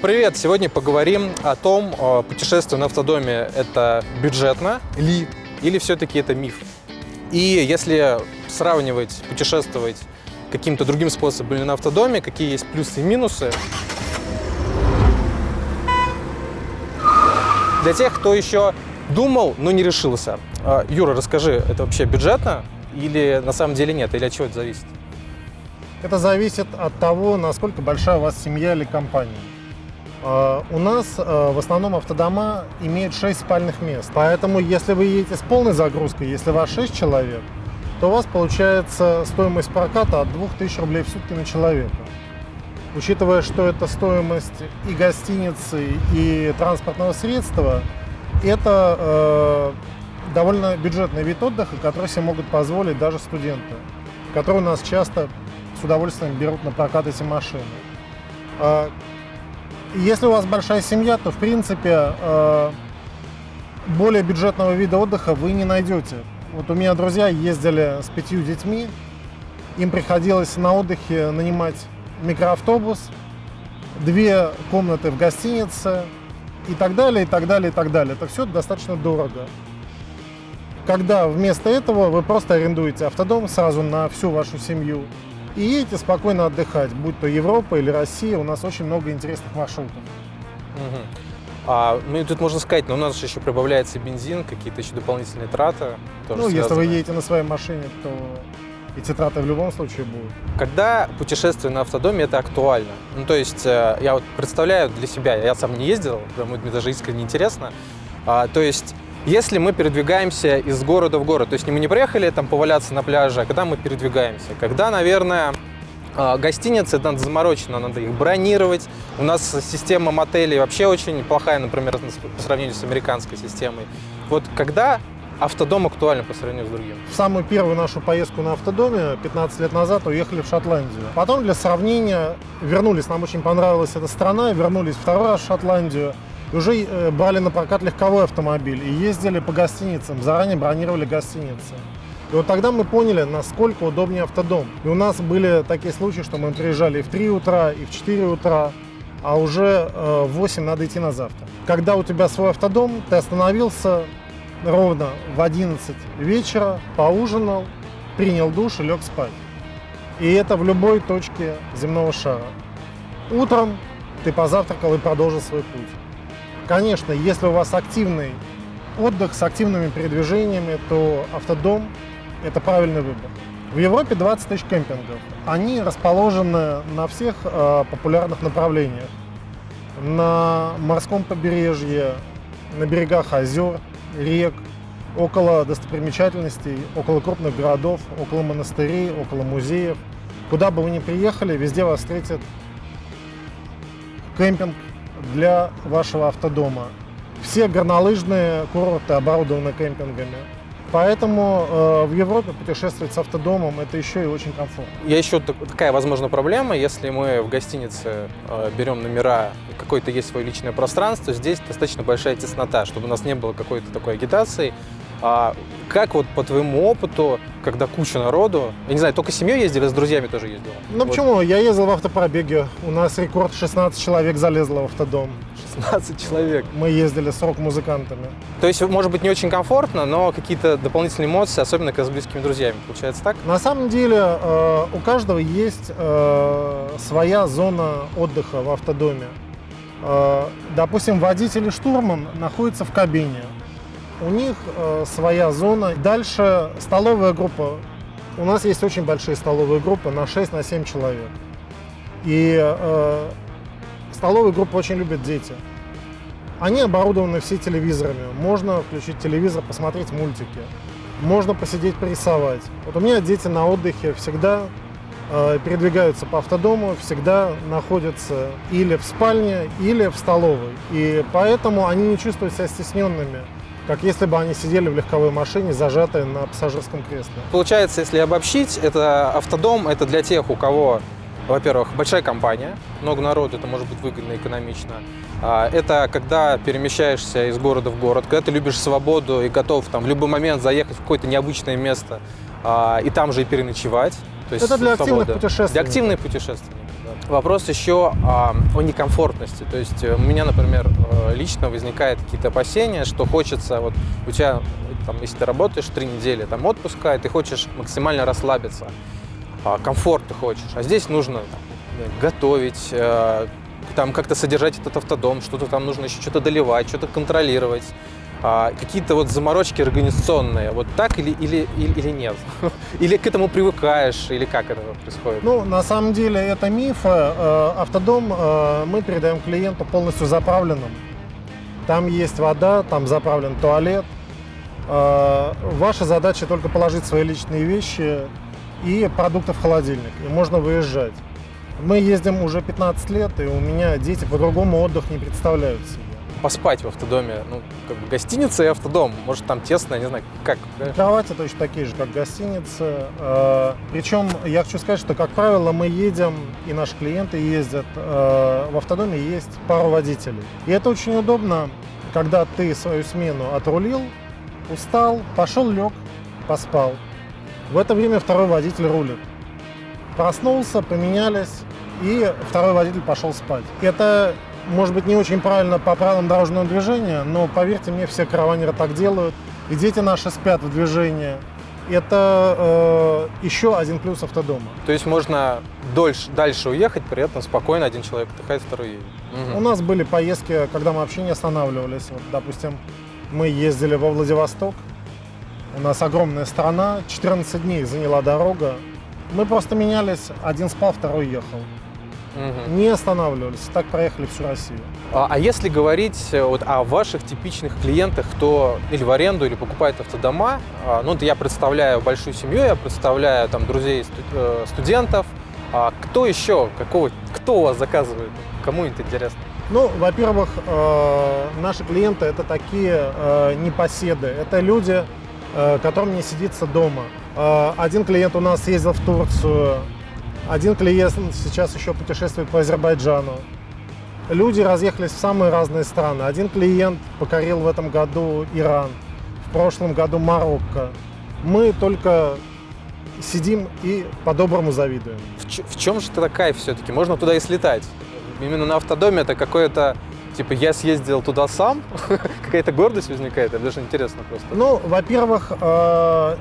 Привет! Сегодня поговорим о том, путешествие на автодоме – это бюджетно ли или все-таки это миф. И если сравнивать, путешествовать каким-то другим способом или на автодоме, какие есть плюсы и минусы. Для тех, кто еще думал, но не решился. Юра, расскажи, это вообще бюджетно или на самом деле нет? Или от чего это зависит? Это зависит от того, насколько большая у вас семья или компания. У нас в основном автодома имеют 6 спальных мест. Поэтому, если вы едете с полной загрузкой, если вас 6 человек, то у вас получается стоимость проката от 2000 рублей в сутки на человека. Учитывая, что это стоимость и гостиницы, и транспортного средства, это довольно бюджетный вид отдыха, который себе могут позволить даже студенты, которые у нас часто с удовольствием берут на прокат эти машины. Если у вас большая семья, то, в принципе, более бюджетного вида отдыха вы не найдете. Вот у меня друзья ездили с 5 детьми, им приходилось на отдыхе нанимать микроавтобус, 2 комнаты в гостинице и так далее, и так далее, и так далее. Это все достаточно дорого. Когда вместо этого вы просто арендуете автодом сразу на всю вашу семью и едете спокойно отдыхать, будь то Европа или Россия, у нас очень много интересных маршрутов. Ну, тут можно сказать, но у нас же еще прибавляется бензин, какие-то еще дополнительные траты. Ну, если вы едете на своей машине, то эти траты в любом случае будут. Когда путешествие на автодоме, это актуально? Ну, то есть, я вот представляю для себя, я сам не ездил, мне даже искренне интересно. То есть, если мы передвигаемся из города в город, то есть мы не приехали там поваляться на пляже, а когда мы передвигаемся, когда, наверное, гостиницы надо заморочено, надо их бронировать. У нас система мотелей вообще очень плохая, например, по сравнению с американской системой. Вот когда автодом актуален по сравнению с другим? В самую первую нашу поездку на автодоме 15 лет назад уехали в Шотландию. Потом для сравнения вернулись, нам очень понравилась эта страна, вернулись второй раз в Шотландию. И уже брали на прокат легковой автомобиль и ездили по гостиницам, заранее бронировали гостиницы. И вот тогда мы поняли, насколько удобнее автодом. И у нас были такие случаи, что мы приезжали и в 3 утра, и в 4 утра, а уже в 8 надо идти на завтра. Когда у тебя свой автодом, ты остановился ровно в 11 вечера, поужинал, принял душ и лег спать. И это в любой точке земного шара. Утром ты позавтракал и продолжил свой путь. Конечно, если у вас активный отдых с активными передвижениями, то автодом – это правильный выбор. В Европе 20 тысяч кемпингов. Они расположены на всех популярных направлениях. На морском побережье, на берегах озер, рек, около достопримечательностей, около крупных городов, около монастырей, около музеев. Куда бы вы ни приехали, везде вас встретит кемпинг для вашего автодома. Все горнолыжные курорты оборудованы кемпингами. Поэтому в Европе путешествовать с автодомом – это еще и очень комфортно. Еще такая, возможно, проблема, если мы в гостинице берем номера, какое-то есть свое личное пространство, здесь достаточно большая теснота, чтобы у нас не было какой-то такой агитации. Как вот по твоему опыту, когда куча народу, я не знаю, только с семьей ездили, с друзьями тоже ездил? Ну вот. Почему? Я ездил в автопробеге, у нас рекорд 16 человек залезло в автодом. 16 человек? Мы ездили с рок-музыкантами. То есть, может быть, не очень комфортно, но какие-то дополнительные эмоции, особенно когда с близкими друзьями, получается так? На самом деле у каждого есть своя зона отдыха в автодоме. Допустим, водитель и штурман находятся в кабине. У них своя зона. Дальше столовая группа. У нас есть очень большие столовые группы на 6-7 человек. И столовые группы очень любят дети. Они оборудованы все телевизорами. Можно включить телевизор, посмотреть мультики. Можно посидеть, порисовать. Вот у меня дети на отдыхе всегда передвигаются по автодому, всегда находятся или в спальне, или в столовой. И поэтому они не чувствуют себя стесненными, как если бы они сидели в легковой машине, зажатые на пассажирском кресле. Получается, если обобщить, это автодом, это для тех, у кого, во-первых, большая компания, много народу, это может быть выгодно, экономично. Это когда перемещаешься из города в город, когда ты любишь свободу и готов там, в любой момент заехать в какое-то необычное место и там же и переночевать. То есть это для активных путешественников. Для активных путешественников. Да. Вопрос еще о некомфортности. То есть у меня, например, лично возникают какие-то опасения, что хочется, вот у тебя, там, если ты работаешь 3 недели там, отпуска, и ты хочешь максимально расслабиться, комфорт ты хочешь, а здесь нужно там, готовить, там, как-то содержать этот автодом, что-то там нужно еще что-то доливать, что-то контролировать. Какие-то вот заморочки организационные, вот так или нет? Или к этому привыкаешь, или как это происходит? Ну, на самом деле это миф. Автодом мы передаем клиенту полностью заправленным. Там есть вода, там заправлен туалет. Ваша задача только положить свои личные вещи и продукты в холодильник, и можно выезжать. Мы ездим уже 15 лет, и у меня дети по-другому отдых не представляют себе. Поспать в автодоме, ну, как бы гостиница и автодом, может, там тесно, я не знаю, как? Кровати точно такие же, как гостиница. Причем я хочу сказать, что, как правило, мы едем, и наши клиенты ездят, в автодоме есть пару водителей. И это очень удобно, когда ты свою смену отрулил, устал, пошел, лег, поспал. В это время второй водитель рулит. Проснулся, поменялись, и второй водитель пошел спать. Это, может быть, не очень правильно по правилам дорожного движения, но, поверьте мне, все караванеры так делают, и дети наши спят в движении. Это еще один плюс автодома. То есть можно дальше уехать, при этом спокойно один человек отдыхает, второй едет. У нас были поездки, когда мы вообще не останавливались. Вот, допустим, мы ездили во Владивосток, у нас огромная страна, 14 дней заняла дорога. Мы просто менялись, один спал, второй ехал. Не останавливались, так проехали всю Россию. А если говорить вот о ваших типичных клиентах, кто или в аренду, или покупает автодома, ну, я представляю большую семью, я представляю там друзей, студентов. Кто еще? Кто у вас заказывает? Кому это интересно? Ну, во-первых, наши клиенты — это такие непоседы. Это люди, которым не сидится дома. Один клиент у нас ездил в Турцию, один клиент сейчас еще путешествует по Азербайджану. Люди разъехались в самые разные страны. Один клиент покорил в этом году Иран, в прошлом году Марокко. Мы только сидим и по-доброму завидуем. В чем же это кайф все-таки? Можно туда и слетать. Именно на автодоме это какое-то, типа, я съездил туда сам, какая-то гордость возникает, это даже интересно просто. Ну, во-первых,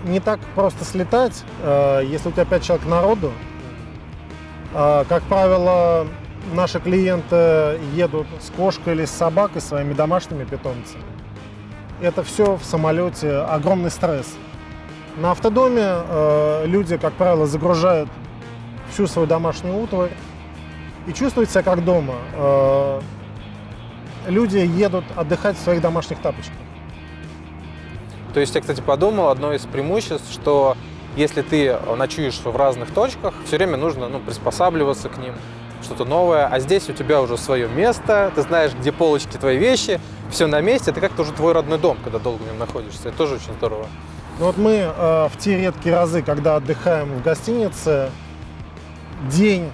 не так просто слетать, если у тебя 5 человек народу. Как правило, наши клиенты едут с кошкой или с собакой, своими домашними питомцами. Это все в самолете огромный стресс. На автодоме люди, как правило, загружают всю свою домашнюю утварь и чувствуют себя как дома. Люди едут отдыхать в своих домашних тапочках. То есть я, кстати, подумал, одно из преимуществ, что если ты ночуешь в разных точках, все время нужно приспосабливаться к ним, что-то новое. А здесь у тебя уже свое место, ты знаешь, где полочки твои вещи, все на месте. Это как-то уже твой родной дом, когда долго в нем находишься. Это тоже очень здорово. Ну вот мы в те редкие разы, когда отдыхаем в гостинице, день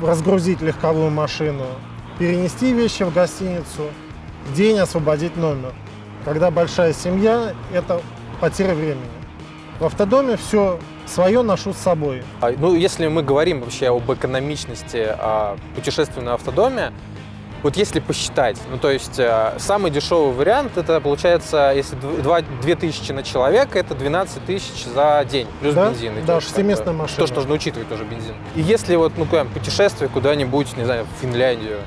разгрузить легковую машину, перенести вещи в гостиницу, день освободить номер. Когда большая семья, это потеря времени. В автодоме все свое ношу с собой. Ну, если мы говорим вообще об экономичности путешествия на автодоме, вот если посчитать, ну, то есть самый дешевый вариант, это получается, если 2000 на человека, это 12 тысяч за день, плюс бензин. Да, шестиместная машина. Тоже нужно учитывать тоже бензин. И если вот, путешествие куда-нибудь, не знаю, в Финляндию,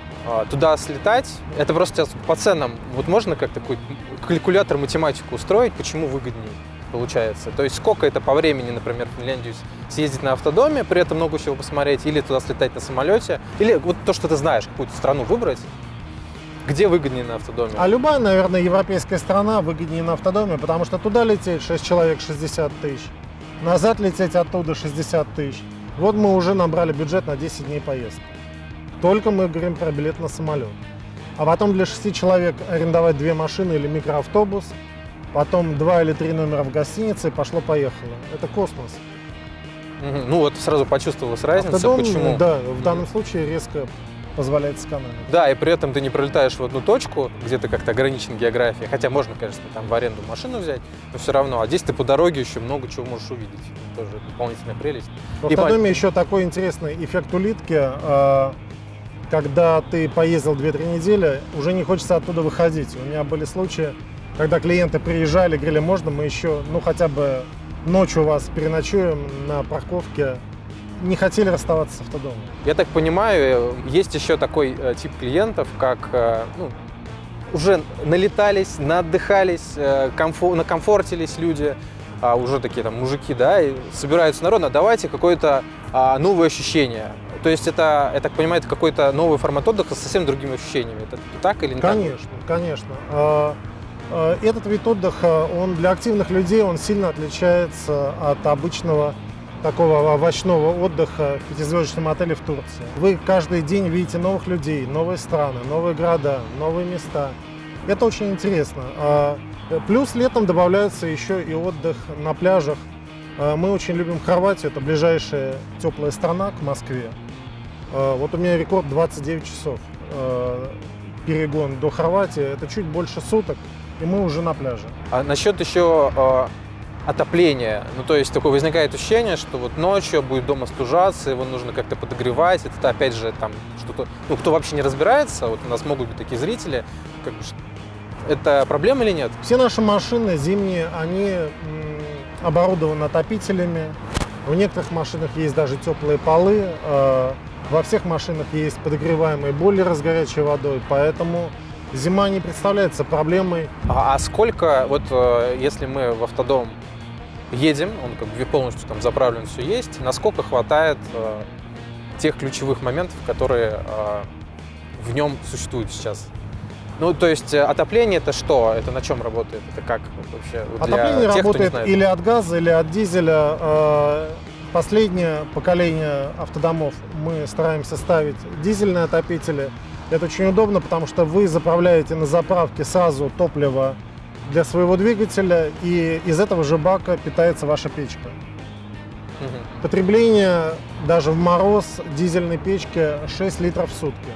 туда слетать, это просто по ценам, вот можно как-то какой-то калькулятор, математику устроить, почему выгоднее получается? То есть сколько это по времени, например, в Финляндию съездить на автодоме, при этом много всего посмотреть, или туда слетать на самолете, или вот то, что ты знаешь, какую-то страну выбрать, где выгоднее на автодоме? А любая, наверное, европейская страна выгоднее на автодоме, потому что туда лететь 6 человек 60 тысяч, назад лететь оттуда 60 тысяч. Вот мы уже набрали бюджет на 10 дней поездки. Только мы говорим про билет на самолет. А потом для 6 человек арендовать 2 машины или микроавтобус, потом 2 или 3 номера в гостинице, и пошло-поехало. Это космос. Ну вот сразу почувствовалась разница, Автодом, почему? Да, в данном случае резко позволяет сэкономить. Да, и при этом ты не пролетаешь в одну точку, где ты как-то ограничен географией. Хотя можно, конечно, там в аренду машину взять, но все равно. А здесь ты по дороге еще много чего можешь увидеть. Тоже дополнительная прелесть. В автодоме еще такой интересный эффект улитки. Когда ты поездил 2-3 недели, уже не хочется оттуда выходить. У меня были случаи, когда клиенты приезжали, говорили, можно мы еще, хотя бы ночью у вас переночуем на парковке. Не хотели расставаться с автодомом. Я так понимаю, есть еще такой тип клиентов, как уже налетались, наотдыхались, накомфортились люди, уже такие там мужики, да, и собираются народ, давайте какое-то новое ощущение. То есть это, я так понимаю, это какой-то новый формат отдыха с совсем другими ощущениями. Это так или не так? Конечно. Этот вид отдыха, он для активных людей, он сильно отличается от обычного такого овощного отдыха в пятизвездочном отеле в Турции. Вы каждый день видите новых людей, новые страны, новые города, новые места. Это очень интересно. Плюс летом добавляется еще и отдых на пляжах. Мы очень любим Хорватию, это ближайшая теплая страна к Москве. Вот у меня рекорд 29 часов перегон до Хорватии, это чуть больше суток, и мы уже на пляже. А насчет еще отопления, то есть такое возникает ощущение, что вот ночью будет дома стужаться, его нужно как-то подогревать, это опять же там что-то, кто вообще не разбирается, вот у нас могут быть такие зрители, это проблема или нет? Все наши машины зимние, они оборудованы отопителями, в некоторых машинах есть даже теплые полы, во всех машинах есть подогреваемые бойлеры с горячей водой, поэтому зима не представляется проблемой. А сколько, если мы в автодом едем, он полностью там заправлен, все есть, насколько хватает тех ключевых моментов, которые в нем существуют сейчас? То есть отопление это что? Это на чем работает? Это как вообще? Отопление работает или от газа, или от дизеля. Последнее поколение автодомов мы стараемся ставить дизельные отопители. Это очень удобно, потому что вы заправляете на заправке сразу топливо для своего двигателя, и из этого же бака питается ваша печка. Потребление даже в мороз дизельной печки 6 литров в сутки.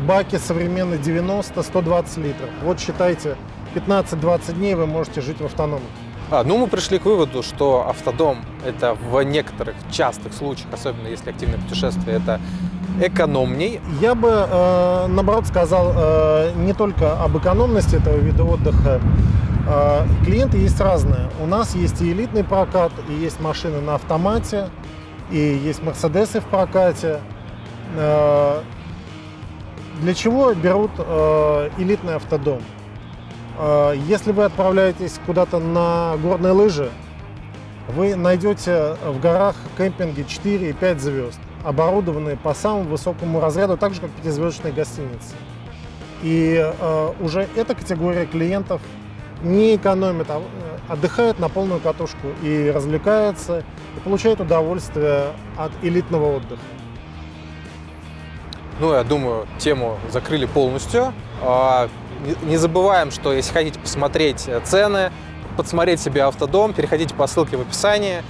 Баки современные 90-120 литров. Вот считайте, 15-20 дней вы можете жить в автономе. Мы пришли к выводу, что автодом это в некоторых частых случаях, особенно если активное путешествие, это экономней. Я бы, наоборот, сказал не только об экономности этого вида отдыха. Клиенты есть разные. У нас есть и элитный прокат, и есть машины на автомате, и есть Мерседесы в прокате. Для чего берут элитный автодом? Если вы отправляетесь куда-то на горные лыжи, вы найдете в горах кемпинги 4 и 5 звезд, оборудованные по самому высокому разряду, так же, как пятизвездочные гостиницы. И уже эта категория клиентов не экономит, а отдыхает на полную катушку и развлекается, и получает удовольствие от элитного отдыха. Я думаю, тему закрыли полностью. Не забываем, что если хотите посмотреть цены, подсмотреть себе автодом, переходите по ссылке в описании,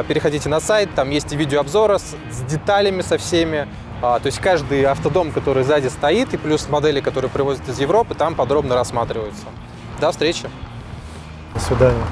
переходите на сайт, там есть и видеообзоры с деталями со всеми. То есть каждый автодом, который сзади стоит, и плюс модели, которые привозят из Европы, там подробно рассматриваются. До встречи. До свидания.